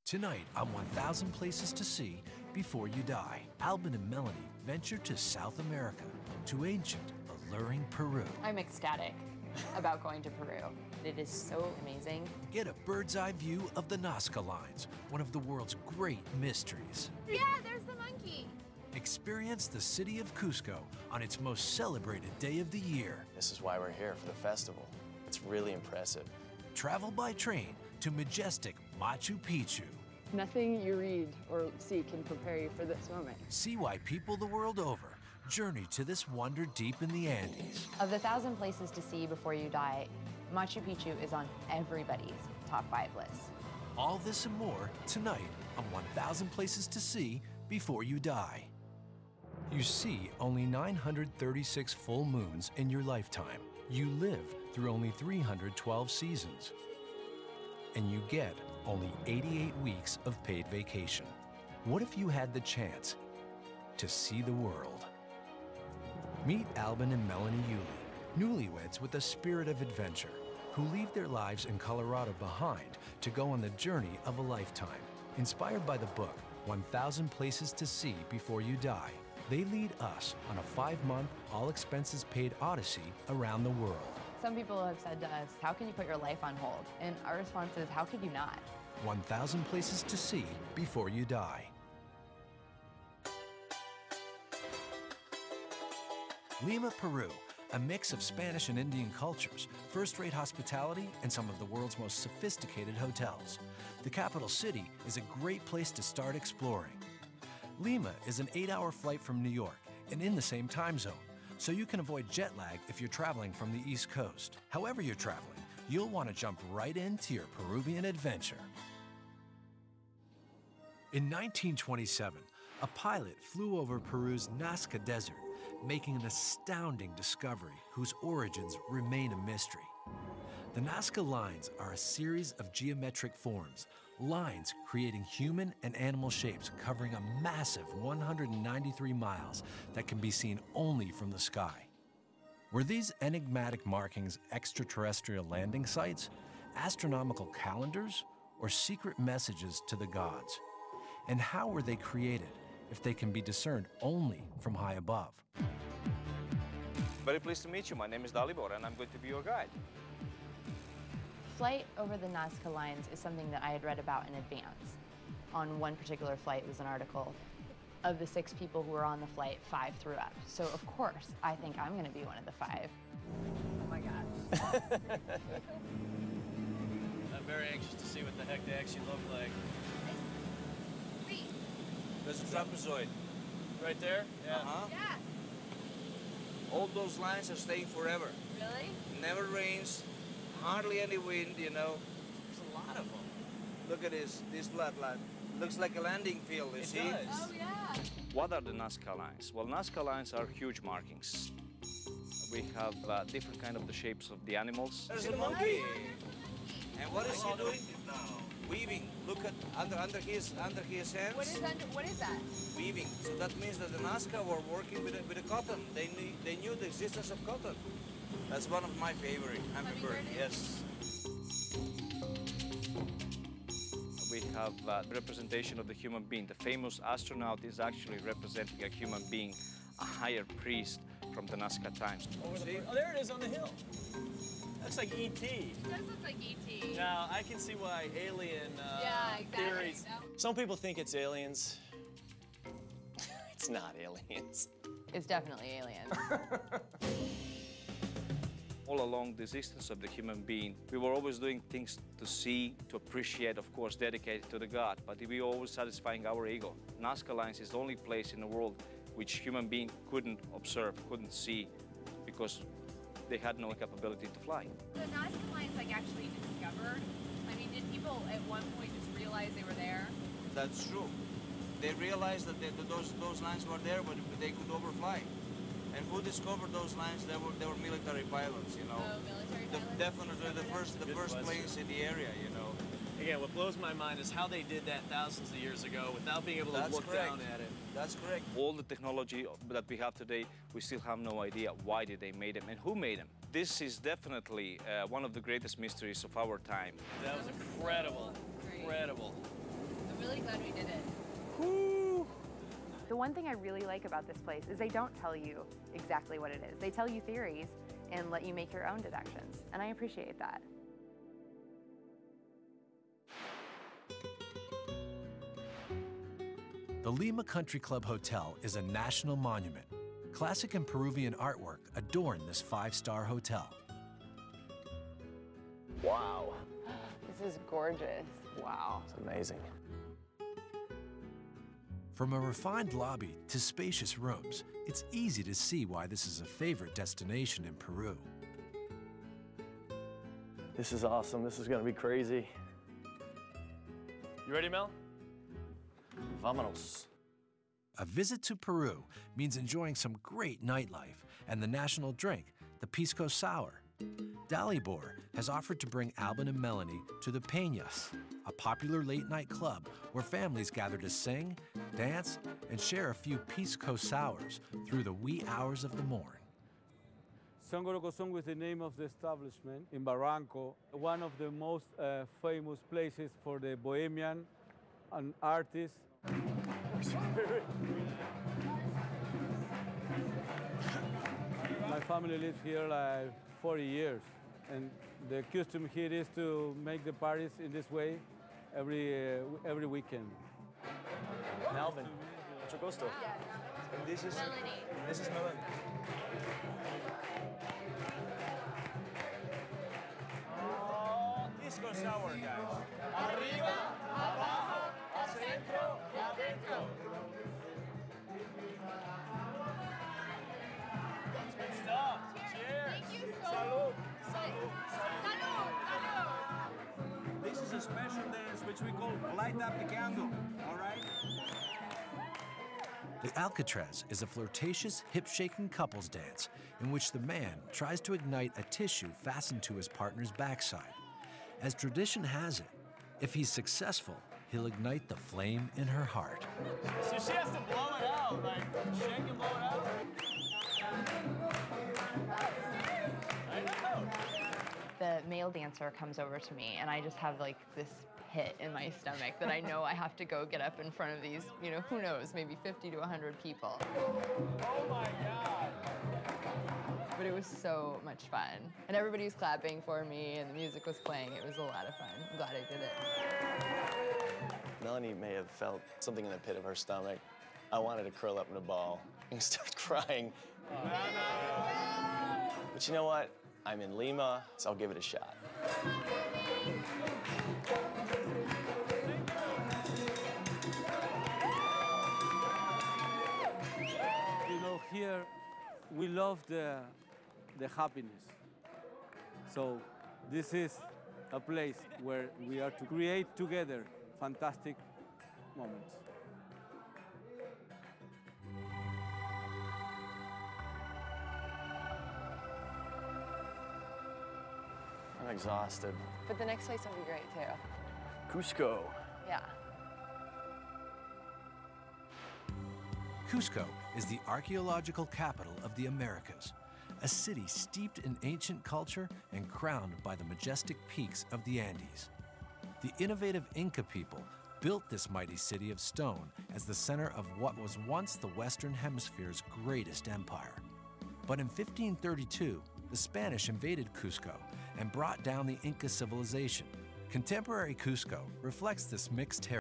Tonight on 1,000 Places to See Before You Die, Albin and Melanie venture to South America, to ancient, alluring Peru. I'm ecstatic about going to Peru. It is so amazing. Get a bird's eye view of the Nazca Lines, one of the world's great mysteries. Yeah, there's the monkey. Experience the city of Cusco on its most celebrated day of the year. This is why we're here for the festival. It's really impressive. Travel by train to majestic Machu Picchu. Nothing you read or see can prepare you for this moment. See why people the world over journey to this wonder deep in the Andes. Of the 1,000 places to see before you die, Machu Picchu is on everybody's top 5 list. All this and more tonight on 1,000 Places to See Before You Die. You see only 936 full moons in your lifetime. You live through only 312 seasons. And you get only 88 weeks of paid vacation. What if you had the chance to see the world? Meet Albin and Melanie Yuli, newlyweds with a spirit of adventure, who leave their lives in Colorado behind to go on the journey of a lifetime. Inspired by the book, 1,000 Places to See Before You Die, they lead us on a 5-month, all-expenses-paid odyssey around the world. Some people have said to us, how can you put your life on hold? And our response is, how could you not? 1,000 Places to See Before You Die. Lima, Peru, a mix of Spanish and Indian cultures, first-rate hospitality, and some of the world's most sophisticated hotels. The capital city is a great place to start exploring. Lima is an 8-hour flight from New York and in the same time zone, so you can avoid jet lag if you're traveling from the East Coast. However you're traveling, you'll want to jump right into your Peruvian adventure. In 1927, a pilot flew over Peru's Nazca Desert, making an astounding discovery whose origins remain a mystery. The Nazca Lines are a series of geometric forms, lines creating human and animal shapes covering a massive 193 miles that can be seen only from the sky. Were these enigmatic markings extraterrestrial landing sites, astronomical calendars, or secret messages to the gods? And how were they created if they can be discerned only from high above? Very pleased to meet you. My name is Dalibor, and I'm going to be your guide. Flight over the Nazca Lines is something that I had read about in advance. On one particular flight, it was an article. Of the 6 people who were on the flight, 5 threw up. So of course, I think I'm gonna be one of the 5. Oh my God. I'm very anxious to see what the heck they actually look like. There's a trapezoid. Right there? Yeah. Uh-huh. Yeah. All those lines are staying forever. Really? Never rains, hardly any wind, you know. There's a lot of them. Look at this flat line. Looks like a landing field, you see? Does. Oh, yeah. What are the Nazca Lines? Well, Nazca Lines are huge markings. We have different kind of the shapes of the animals. There's a monkey. And what is he doing? Weaving. Look at under his hands. What is that? Weaving. So that means that the Nazca were working with the cotton. They knew the existence of cotton. That's one of my favorite hummingbird. Yes. We have representation of the human being. The famous astronaut is actually representing a human being, a higher priest from the Nazca times. Oh, there it is on the hill. Looks like E.T. It does look like E.T. Now, I can see why alien yeah, exactly. theories. No. Some people think it's aliens. It's not aliens. It's definitely alien. All along the existence of the human being, we were always doing things to see, to appreciate, of course, dedicated to the God, but we were always satisfying our ego. Nazca Lines is the only place in the world which human being couldn't observe, couldn't see, because they had no capability to fly. The Nazca Lines like actually discovered. I mean, did people at one point just realize they were there? That's true. They realized that those lines were there, but they could overfly. And who discovered those lines? They were military pilots, you know. Oh, military pilots? Definitely the first planes in the area, you know. Again, what blows my mind is how they did that thousands of years ago without being able to look down at it. That's correct. All the technology that we have today, we still have no idea why did they made them and who made them. This is definitely one of the greatest mysteries of our time. That was incredible. Incredible. The one thing I really like about this place is they don't tell you exactly what it is. They tell you theories and let you make your own deductions, and I appreciate that. The Lima Country Club Hotel is a national monument. Classic and Peruvian artwork adorn this five-star hotel. Wow. This is gorgeous. Wow. It's amazing. From a refined lobby to spacious rooms, it's easy to see why this is a favorite destination in Peru. This is awesome. This is gonna be crazy. You ready, Mel? Vámonos. A visit to Peru means enjoying some great nightlife and the national drink, the Pisco Sour. Dalibor has offered to bring Alban and Melanie to the Peñas, a popular late-night club where families gather to sing, dance, and share a few Pisco Sours through the wee hours of the morn. Songorocosong was the name of the establishment in Barranco, one of the most famous places for the bohemian and artists. My family lives here like 40 years, and the custom here is to make the parties in this way every weekend. Melvin, mucho gusto. And this is Melanie. This is Melanie. Oh, Pisco Sour, guys. Arriba, abajo, al centro y adentro. That's good stuff. Cheers. Thank you so Salud. Salud. Salud. This is a special dance which we call light up the candle, all right? The Alcatraz is a flirtatious, hip-shaking couples dance in which the man tries to ignite a tissue fastened to his partner's backside. As tradition has it, if he's successful, he'll ignite the flame in her heart. So she has to blow it out, like shake and blow it out? I know. The male dancer comes over to me, and I just have like this pit in my stomach that I know I have to go get up in front of these, you know, who knows, maybe 50 to 100 people. Oh my God. But it was so much fun. And everybody was clapping for me, and the music was playing. It was a lot of fun. I'm glad I did it. Melanie may have felt something in the pit of her stomach. I wanted to curl up in a ball and start crying. But you know what? I'm in Lima, so I'll give it a shot. You know, here we love the happiness. So this is a place where we are to create together fantastic moments. I'm exhausted. But the next place will be great too. Cusco. Yeah. Cusco is the archaeological capital of the Americas, a city steeped in ancient culture and crowned by the majestic peaks of the Andes. The innovative Inca people built this mighty city of stone as the center of what was once the Western Hemisphere's greatest empire. But in 1532, the Spanish invaded Cusco and brought down the Inca civilization. Contemporary Cusco reflects this mixed heritage.